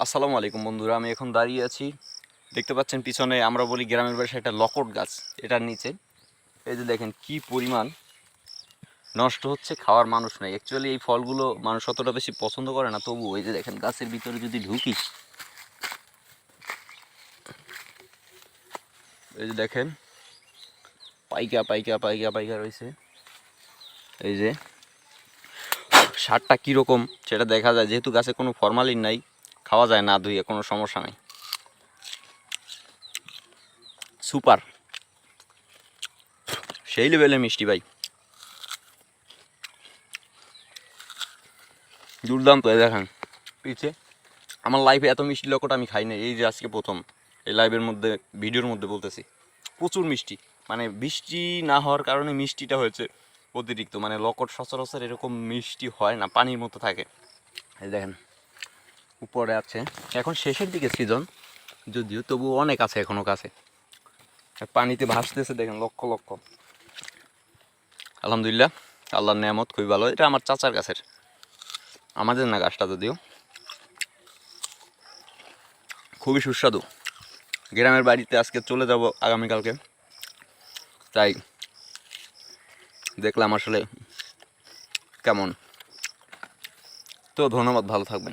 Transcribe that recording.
আসসালামু আলাইকুম বন্ধুরা, আমি এখন দাঁড়িয়ে আছি। দেখতে পাচ্ছেন পিছনে, আমরা বলি গ্রামের বাসায় একটা লকট গাছ, এটার নিচে এই যে দেখেন কি পরিমাণ নষ্ট হচ্ছে, খাওয়ার মানুষ নাই। অ্যাকচুয়ালি এই ফলগুলো মানুষ অতটা বেশি পছন্দ করে না, তবু এই যে দেখেন গাছের ভিতরে যদি ঢুকি, এই যে দেখেন পাইকা পাইকা পাইকা পাইকা রয়েছে। এই যে সারটা কীরকম সেটা দেখা যায়, যেহেতু গাছে কোনো ফরমালিন নাই, খাওয়া যায় না ধুয়ে, কোনো সমস্যা নাই। সুপার, সেই লেভেলের মিষ্টি ভাই, দুর্দান্ত। দেখেন পিছে, আমার লাইফে এত মিষ্টি লকট আমি খাই না, এই যে আজকে প্রথম এই লাইভের মধ্যে, ভিডিওর মধ্যে বলতেছি। প্রচুর মিষ্টি, মানে বৃষ্টি না হওয়ার কারণে মিষ্টিটা হয়েছে অতিরিক্ত। মানে লকট সচরাচর এরকম মিষ্টি হয় না, পানির মতো থাকে। এই দেখেন উপরে আছে, এখন শেষের দিকে সিজন যদিও, তবু অনেক আছে এখনো কাছে, পানিতে ভাসতেছে দেখেন লক্ষ লক্ষ। আলহামদুলিল্লাহ, আল্লাহর নেয়ামত খুবই ভালো। এটা আমার চাচার গাছের, আমাদের না গাছটা, যদিও খুবই সুস্বাদু। গ্রামের বাড়িতে আজকে চলে যাব আগামীকালকে, তাই দেখলাম আসলে কেমন। তো ধন্যবাদ, ভালো থাকবেন।